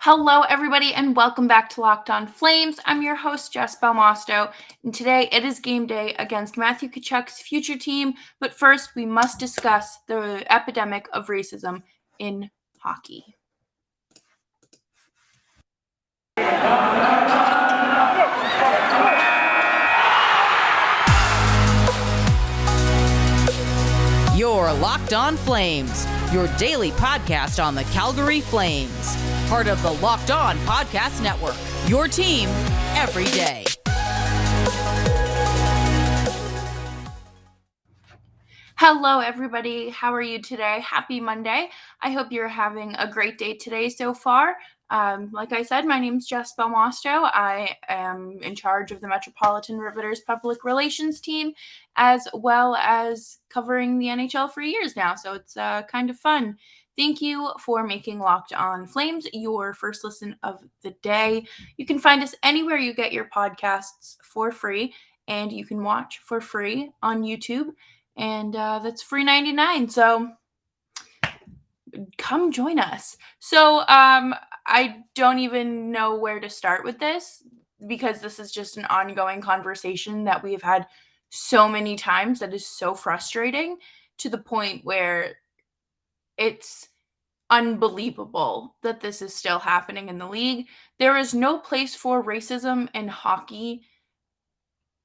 Hello, everybody, and welcome back to Locked On Flames. I'm your host, Jess Belmosto, and today it is game day against Matthew Tkachuk's future team. But first, we must discuss the epidemic of racism in hockey. You're Locked On Flames, your daily podcast on the Calgary Flames. Part of the Locked On Podcast Network, your team every day. Hello, everybody. How are you today? Happy Monday. I hope you're having a great day today so far. Like I said, my name is Jess Belmosto. I am in charge of the Metropolitan Riveters Public Relations team, as well as covering the NHL for years now. So it's kind of fun. Thank you for making Locked On Flames your first listen of the day. You can find us anywhere you get your podcasts for free, and you can watch for free on YouTube. And that's free 99. So come join us. So I don't even know where to start with this because this is just an ongoing conversation that we've had so many times that is so frustrating to the point where it's unbelievable that this is still happening in the league. There is no place for racism in hockey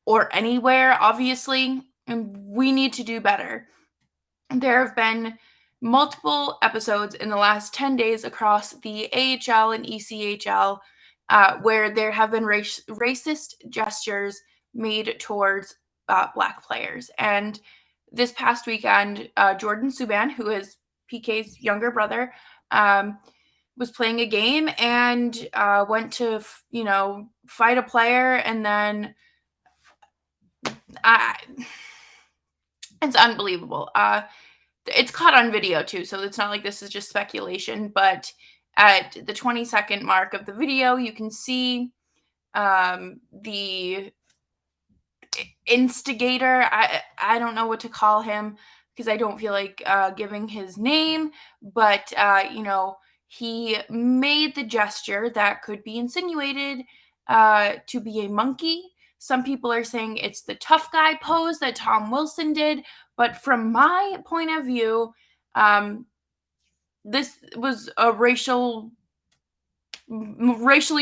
or anywhere, obviously, and we need to do better. There have been multiple episodes in the last 10 days across the AHL and ECHL where there have been racist gestures made towards Black players. And this past weekend, Jordan Subban, who is PK's younger brother, was playing a game and went to, fight a player, and then it's unbelievable. It's caught on video too, so it's not like this is just speculation, but at the 20-second mark of the video, you can see the instigator. I don't know what to call him because I don't feel like giving his name, but he made the gesture that could be insinuated to be a monkey. Some people are saying it's the tough guy pose that Tom Wilson did, but from my point of view, this was a racially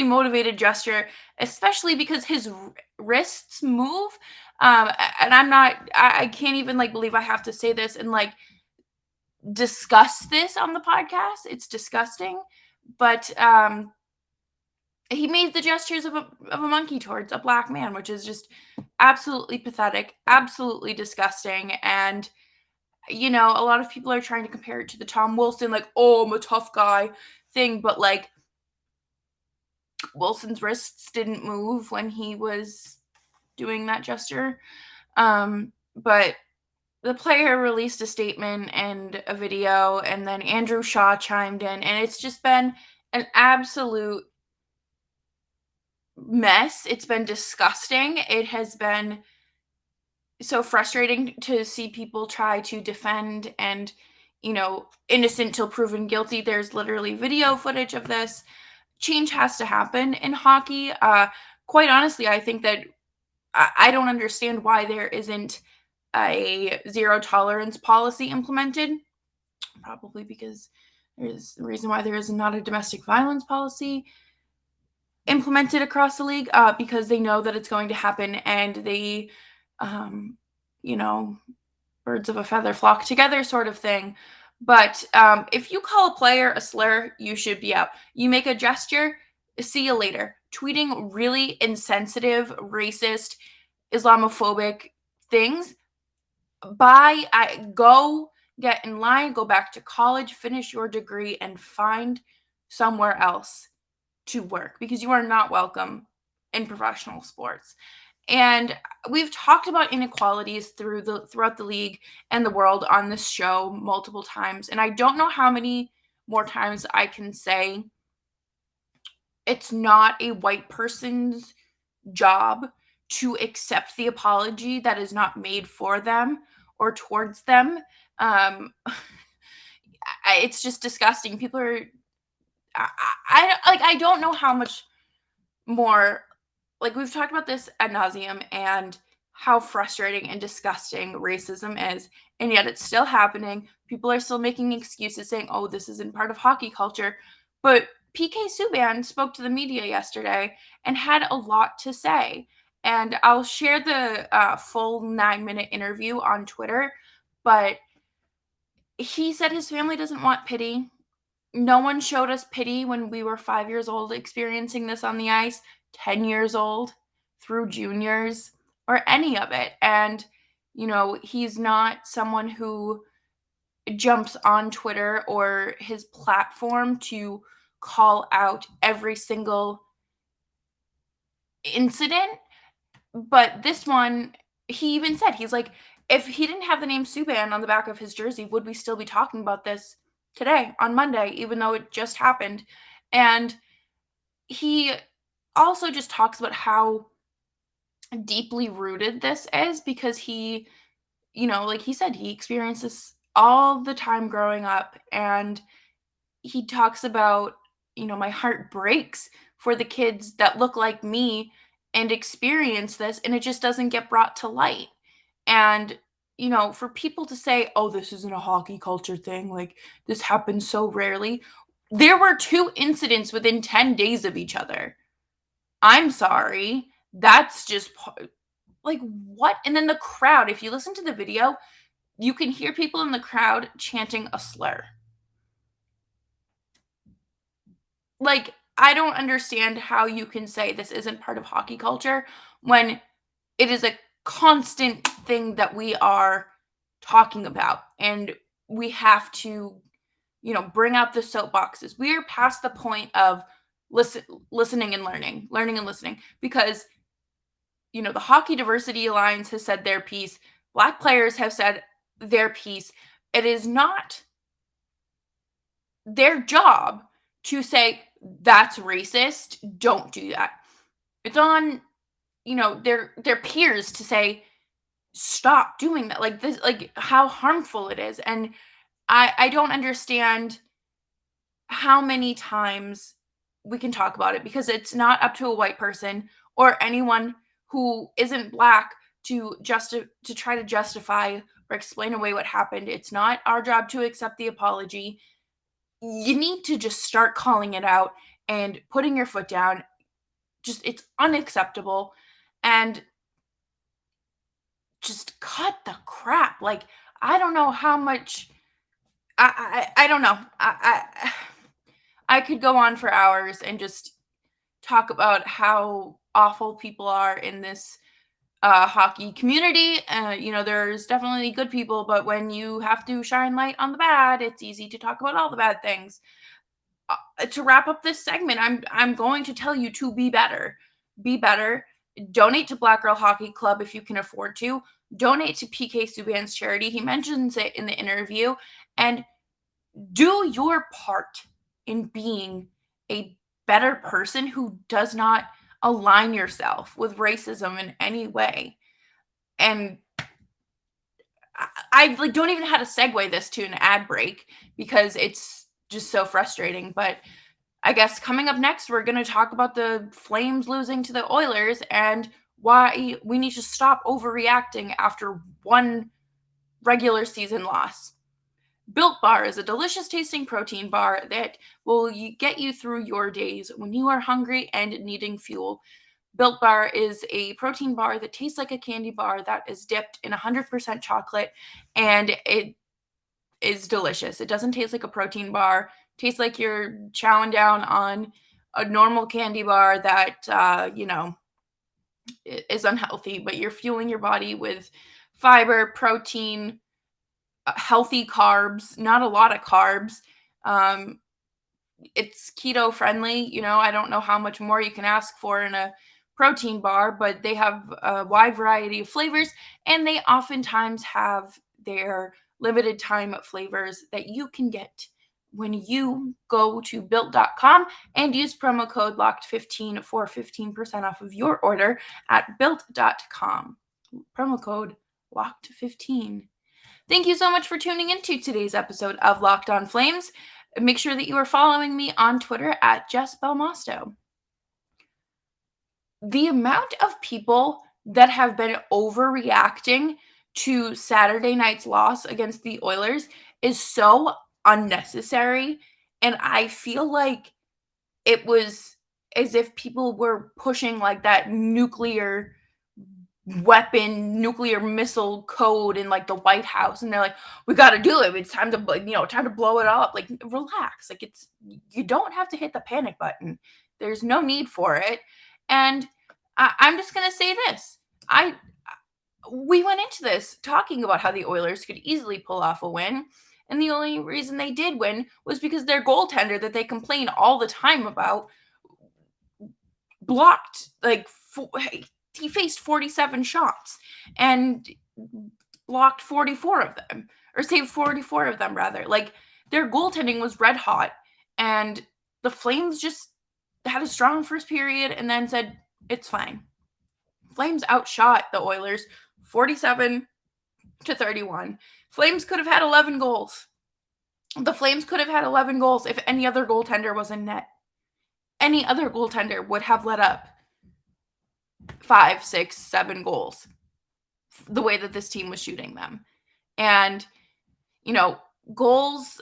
motivated gesture, especially because his wrists move. And I can't even believe I have to say this and discuss this on the podcast. It's disgusting, but he made the gestures of a monkey towards a Black man, which is just absolutely pathetic, absolutely disgusting. And, a lot of people are trying to compare it to the Tom Wilson, oh, I'm a tough guy thing. But, Wilson's wrists didn't move when he was doing that gesture. But the player released a statement and a video, and then Andrew Shaw chimed in, and it's just been an absolute mess. It's been disgusting. It has been so frustrating to see people try to defend and, innocent till proven guilty. There's literally video footage of this. Change has to happen in hockey. Quite honestly, I think that I don't understand why there isn't a zero tolerance policy implemented. Probably because there's a reason why there is not a domestic violence policy implemented across the league, because they know that it's going to happen, and they, birds of a feather flock together sort of thing. But if you call a player a slur, you should be out. You make a gesture, see you later. Tweeting really insensitive, racist, Islamophobic things, go get in line, go back to college, finish your degree, and find somewhere else to work, because you are not welcome in professional sports. And we've talked about inequalities throughout the league and the world on this show multiple times, and I don't know how many more times I can say it's not a white person's job to accept the apology that is not made for them or towards them. It's just disgusting. People are I don't know how much more, like, we've talked about this ad nauseum and how frustrating and disgusting racism is, and yet it's still happening. People are still making excuses saying, oh, this isn't part of hockey culture. But PK Subban spoke to the media yesterday and had a lot to say. And I'll share the full 9-minute interview on Twitter. But he said his family doesn't want pity. No one showed us pity when we were 5 years old experiencing this on the ice, 10 years old, through juniors, or any of it. And, he's not someone who jumps on Twitter or his platform to call out every single incident. But this one, he even said, he's like, if he didn't have the name Subban on the back of his jersey, would we still be talking about this today on Monday, even though it just happened? And he also just talks about how deeply rooted this is because he, like he said, he experienced this all the time growing up. And he talks about, my heart breaks for the kids that look like me and experience this, and it just doesn't get brought to light. And, for people to say, oh, this isn't a hockey culture thing, like this happens so rarely. There were 2 incidents within 10 days of each other. I'm sorry. That's just like, what? And then the crowd, if you listen to the video, you can hear people in the crowd chanting a slur. Like, I don't understand how you can say this isn't part of hockey culture when it is a constant thing that we are talking about, and we have to, bring out the soapboxes. We are past the point of listening and learning and listening, because, the Hockey Diversity Alliance has said their piece. Black players have said their piece. It is not their job to say that's racist, don't do that. It's on, their peers to say stop doing that. Like this, like how harmful it is. And I don't understand how many times we can talk about it, because it's not up to a white person or anyone who isn't black to try to justify or explain away what happened. It's not our job to accept the apology. You need to just start calling it out and putting your foot down. Just, it's unacceptable. And just cut the crap. Like, I don't know how much I don't know. I could go on for hours and just talk about how awful people are in this hockey community. There's definitely good people, but when you have to shine light on the bad, it's easy to talk about all the bad things. To wrap up this segment, I'm going to tell you to be better. Be better. Donate to Black Girl Hockey Club if you can afford to. Donate to PK Subban's charity. He mentions it in the interview. And do your part in being a better person who does not align yourself with racism in any way. And I like don't even know how to segue this to an ad break, because it's just so frustrating. But I guess coming up next, we're going to talk about the Flames losing to the Oilers and why we need to stop overreacting after one regular season loss. Built Bar is a delicious tasting protein bar that will get you through your days when you are hungry and needing fuel. Built Bar is a protein bar that tastes like a candy bar that is dipped in 100% chocolate, and it is delicious. It doesn't taste like a protein bar. It tastes like you're chowing down on a normal candy bar that, is unhealthy, but you're fueling your body with fiber, protein, healthy carbs, not a lot of carbs. It's keto friendly. I don't know how much more you can ask for in a protein bar, but they have a wide variety of flavors, and they oftentimes have their limited time flavors that you can get when you go to built.com and use promo code LOCKED15 for 15% off of your order at built.com. Promo code LOCKED15. Thank you so much for tuning into today's episode of Locked On Flames. Make sure that you are following me on Twitter at Jess Belmosto. The amount of people that have been overreacting to Saturday night's loss against the Oilers is so unnecessary. And I feel like it was as if people were pushing like that nuclear missile code in like the White House, and they're like, we got to do it. It's time to, time to blow it all up. Like, relax. Like, you don't have to hit the panic button. There's no need for it. And I'm just gonna say this. We went into this talking about how the Oilers could easily pull off a win, and the only reason they did win was because their goaltender that they complain all the time about blocked he faced 47 shots and blocked 44 of them, or saved 44 of them rather. Like, their goaltending was red hot, and the Flames just had a strong first period and then said, it's fine. Flames outshot the Oilers 47-31. Flames could have had 11 goals. The Flames could have had 11 goals if any other goaltender was in net. Any other goaltender would have let up 5, 6, 7 goals the way that this team was shooting them. And, goals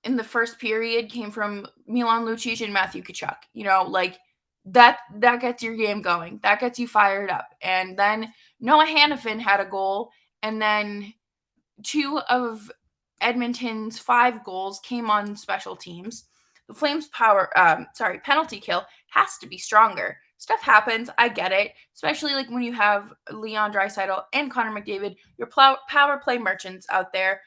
in the first period came from Milan Lucic and Matthew Tkachuk. Like, that gets your game going. That gets you fired up. And then Noah Hanifin had a goal, and then 2 of Edmonton's 5 goals came on special teams. The Flames' penalty kill has to be stronger. Stuff happens. I get it. Especially like when you have Leon Draisaitl and Connor McDavid, your power play merchants out there.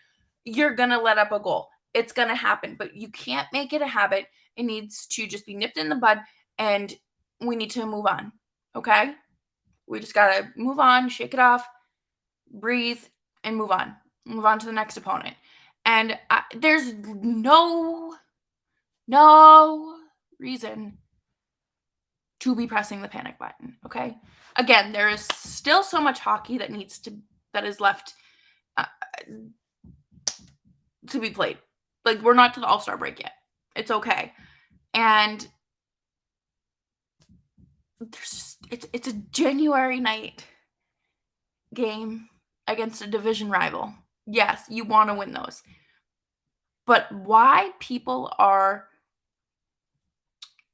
You're going to let up a goal. It's going to happen, but you can't make it a habit. It needs to just be nipped in the bud, and we need to move on. Okay? We just got to move on, shake it off, breathe, and move on. Move on to the next opponent. And there's no reason to be pressing the panic button, okay? Again, there is still so much hockey that is left to be played. Like, we're not to the All-Star break yet. It's okay. And it's a January night game against a division rival. Yes, you want to win those. But why people are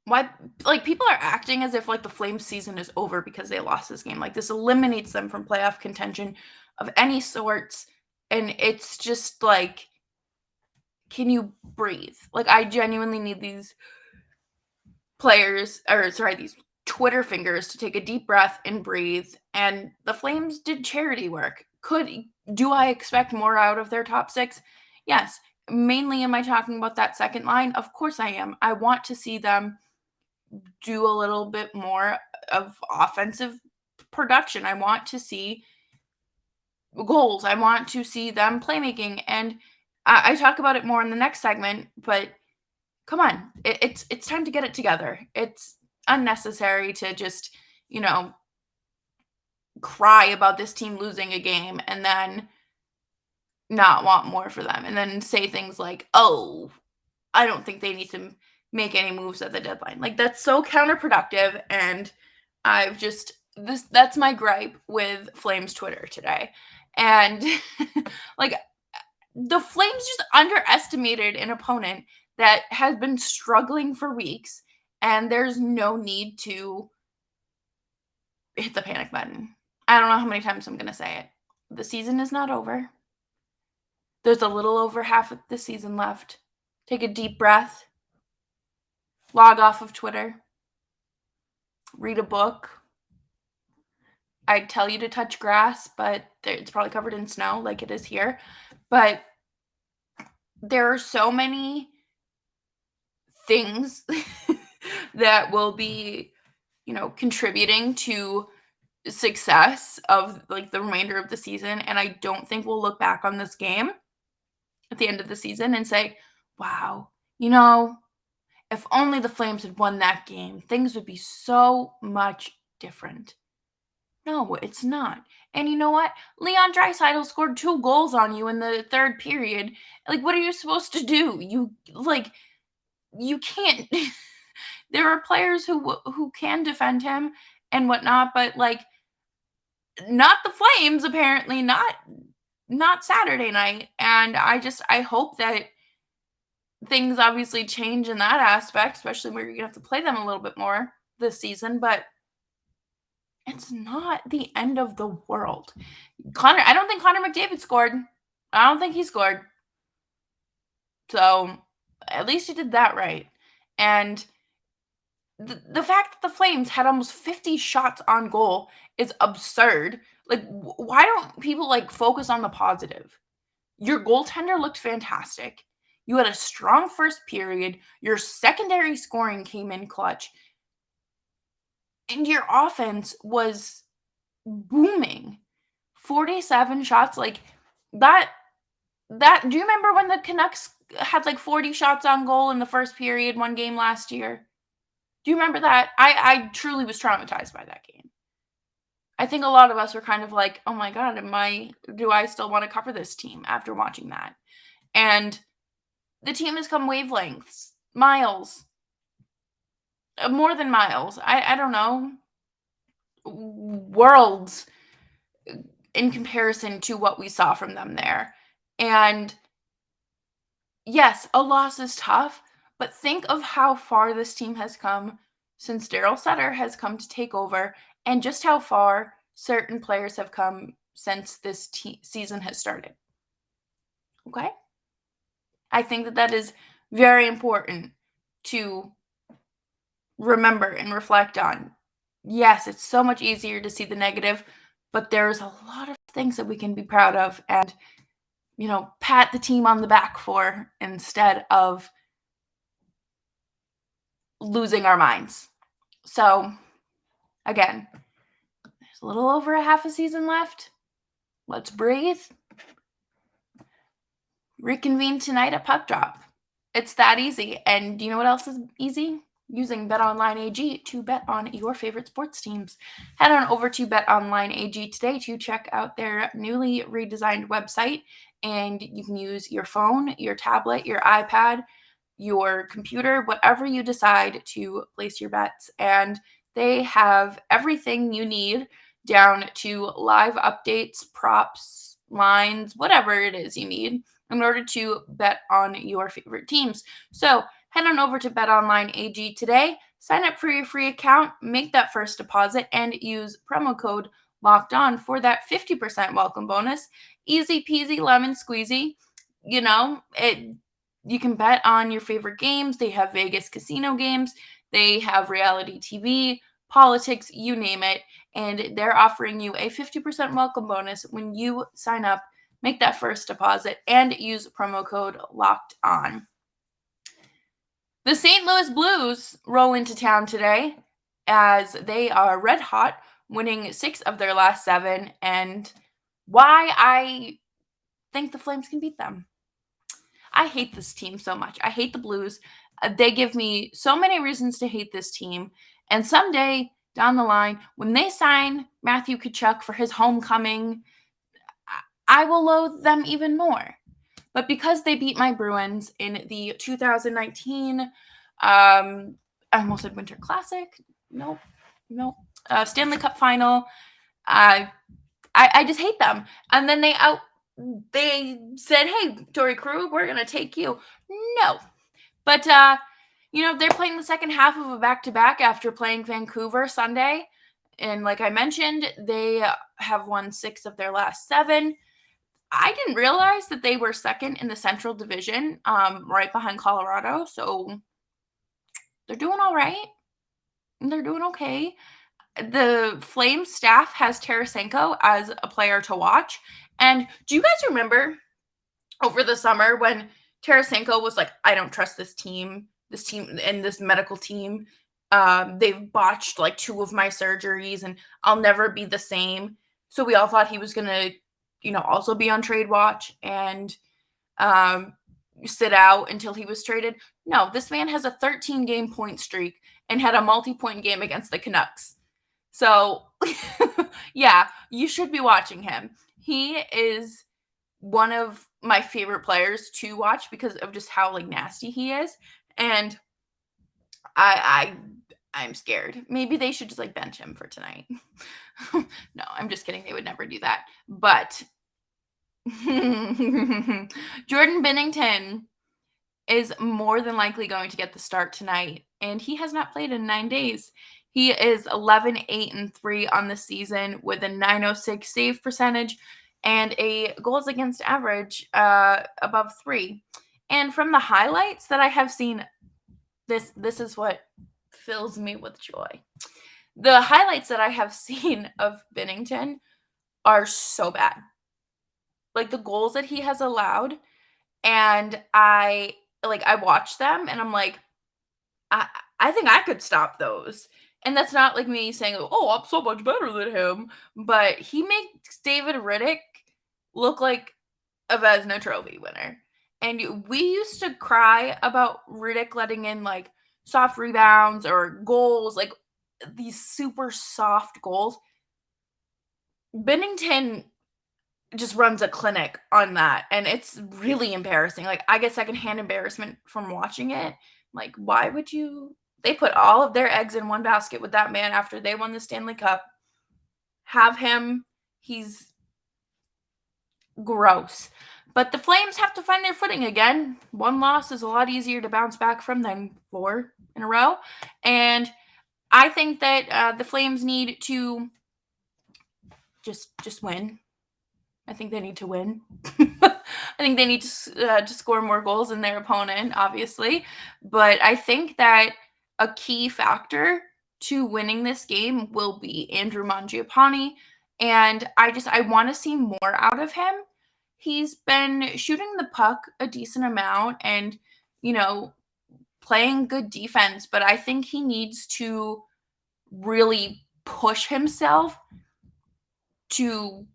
acting as if like the Flames season is over because they lost this game. Like, this eliminates them from playoff contention of any sorts. And it's just like, can you breathe? Like, I genuinely need these these Twitter fingers to take a deep breath and breathe. And the Flames did charity work. Do I expect more out of their top 6? Yes. Mainly, am I talking about that second line? Of course I am. I want to see them do a little bit more of offensive production. I want to see goals. I want to see them playmaking. And I talk about it more in the next segment, but come on. It's time to get it together. It's unnecessary to just, cry about this team losing a game and then not want more for them, and then say things like, oh, I don't think they need to make any moves at the deadline. Like, that's so counterproductive. And that's my gripe with Flames Twitter today. And like, the Flames just underestimated an opponent that has been struggling for weeks, and there's no need to hit the panic button. I don't know how many times I'm going to say it. The season is not over. There's a little over half of the season left. Take a deep breath. Log off of Twitter. Read a book. I'd tell you to touch grass, but it's probably covered in snow like it is here. But there are so many things that will be, contributing to success of like the remainder of the season. And I don't think we'll look back on this game at the end of the season and say, wow, if only the Flames had won that game, things would be so much different. No, it's not. And you know what? Leon Draisaitl scored 2 goals on you in the 3rd period. Like, what are you supposed to do? You can't there are players who can defend him and whatnot, but, like, not the Flames, apparently, not Saturday night, and I hope that things obviously change in that aspect, especially where you're gonna have to play them a little bit more this season, but it's not the end of the world. I don't think Connor McDavid scored. I don't think he scored. So, at least he did that right. And the fact that the Flames had almost 50 shots on goal is absurd. Like, why don't people, like, focus on the positive? Your goaltender looked fantastic. You had a strong first period. Your secondary scoring came in clutch. And your offense was booming. 47 shots, like, that do you remember when the Canucks had, like, 40 shots on goal in the first period one game last year? Do you remember that? I truly was traumatized by that game. I think a lot of us were kind of like, "Oh my god, do I still wanna cover this team after watching that?" And the team has come wavelengths, miles, more than miles. I don't know, worlds in comparison to what we saw from them there. And yes, a loss is tough, but think of how far this team has come since Daryl Sutter has come to take over, and just how far certain players have come since this season has started. Okay? I think that that is very important to remember and reflect on. Yes, it's so much easier to see the negative, but there's a lot of things that we can be proud of and, pat the team on the back for instead of losing our minds. So, again, there's a little over a half a season left. Let's breathe. Reconvene tonight at puck drop. It's that easy. And do you know what else is easy? Using BetOnline AG to bet on your favorite sports teams. Head on over to BetOnline AG today to check out their newly redesigned website. And you can use your phone, your tablet, your iPad, your computer, whatever you decide to place your bets. And they have everything you need down to live updates, props, lines, whatever it is you need in order to bet on your favorite teams. So head on over to BetOnline AG today, sign up for your free account, make that first deposit, and use promo code Locked On for that 50% welcome bonus. Easy peasy lemon squeezy. You can bet on your favorite games. They have Vegas casino games. They have reality TV, politics, you name it. And they're offering you a 50% welcome bonus when you sign up, make that first deposit, and use promo code Locked On. The St. Louis Blues roll into town today as they are red hot, winning 6 of their last 7, and why I think the Flames can beat them. I hate this team so much. I hate the Blues. They give me so many reasons to hate this team. And someday down the line, when they sign Matthew Tkachuk for his homecoming, I will loathe them even more. But because they beat my Bruins in the 2019, I almost said Winter Classic. Nope. Stanley Cup Final. I just hate them. And then they said, "Hey, Torrey Krug, we're going to take you." No. But, they're playing the second half of a back-to-back after playing Vancouver Sunday. And like I mentioned, they have won 6 of their last 7. I didn't realize that they were second in the Central Division, right behind Colorado. So they're doing all right. They're doing okay. The Flames staff has Tarasenko as a player to watch. And do you guys remember over the summer when Tarasenko was like, "I don't trust this team and this medical team. They've botched like 2 of my surgeries and I'll never be the same." So we all thought he was going to, also be on trade watch and sit out until he was traded. No, this man has a 13-game point streak and had a multi-point game against the Canucks. So, Yeah, you should be watching him. He is one of my favorite players to watch because of just how like nasty he is. And I'm scared. Maybe they should just like bench him for tonight. No, I'm just kidding. They would never do that. But Jordan Binnington is more than likely going to get the start tonight, and he has not played in 9 days. He is 11-8-3 on the season with a .906 save percentage and a goals against average above 3. And from the highlights that I have seen, this is what fills me with joy. The highlights that I have seen of Binnington are so bad. Like the goals that he has allowed, and I watch them and I'm like, I I think I could stop those. And that's not like me saying, "Oh, I'm so much better than him," but he makes David Riddick look like a Vezina Trophy winner. And we used to cry about Riddick letting in like soft rebounds or goals, like these super soft goals. Bennington just runs a clinic on that, and it's really embarrassing. Like, I get secondhand embarrassment from watching it. Like, why would you they put all of their eggs in one basket with that man after they won the Stanley Cup. Have him. He's gross. But the Flames have to find their footing again. One loss is a lot easier to bounce back from than 4 in a row. And I think that the Flames need to just win. I think they need to win. I think they need to score more goals than their opponent, obviously. But I think that a key factor to winning this game will be Andrew Mangiapane. And I want to see more out of him. He's been shooting the puck a decent amount and, you know, playing good defense. But I think he needs to really push himself to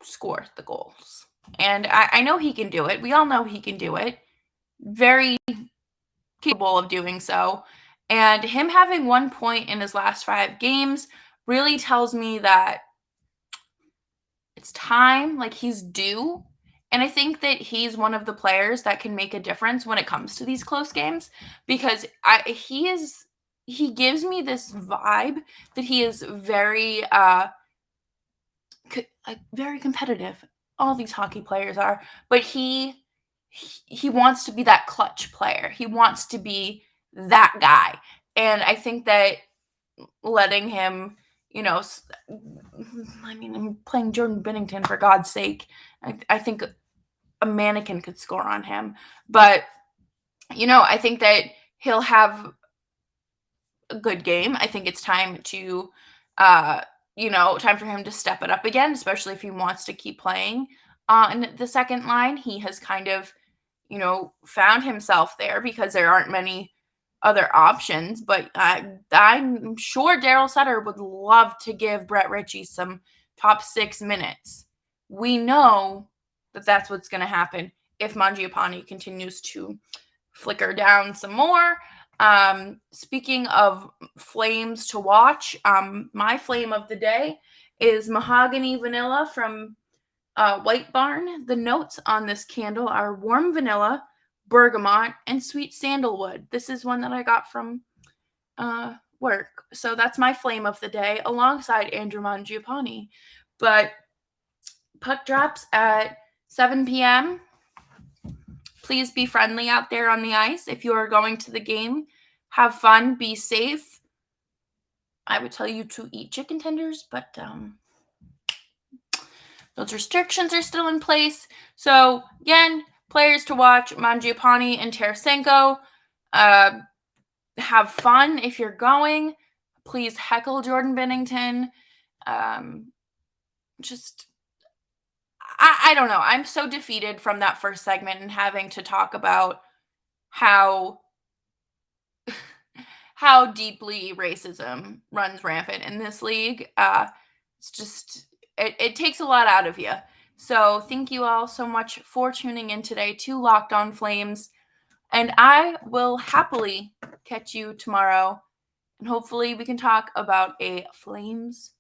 score the goals. And I know he can do it. We all know he can do it. Very capable of doing so. And him having 1 point in his last 5 games really tells me that it's time, like he's due. And I think that he's one of the players that can make a difference when it comes to these close games because he gives me this vibe that he is very very competitive. All these hockey players are, but he wants to be that clutch player. He wants to be that guy. And I think that letting him, I'm playing Jordan Binnington for God's sake. I think a mannequin could score on him. But, I think that he'll have a good game. I think it's time to time for him to step it up again, especially if he wants to keep playing on the second line. He has kind of, found himself there because there aren't many other options. But I'm sure Daryl Sutter would love to give Brett Ritchie some top 6 minutes. We know that that's what's going to happen if Mangiapane continues to flicker down some more. Speaking of flames to watch, my flame of the day is Mahogany Vanilla from White Barn. The notes on this candle are warm vanilla, bergamot, and sweet sandalwood. This is one that I got from work. So that's my flame of the day alongside Andrew Mangiapane. But puck drops at 7 p.m. Please be friendly out there on the ice. If you are going to the game, have fun, be safe. I would tell you to eat chicken tenders, but those restrictions are still in place. So, again, players to watch, Mangiapane and Tarasenko. Have fun if you're going. Please heckle Jordan Binnington. I don't know. I'm so defeated from that first segment and having to talk about how deeply racism runs rampant in this league. It's just it takes a lot out of you. So thank you all so much for tuning in today to Locked On Flames. And I will happily catch you tomorrow. And hopefully we can talk about a Flames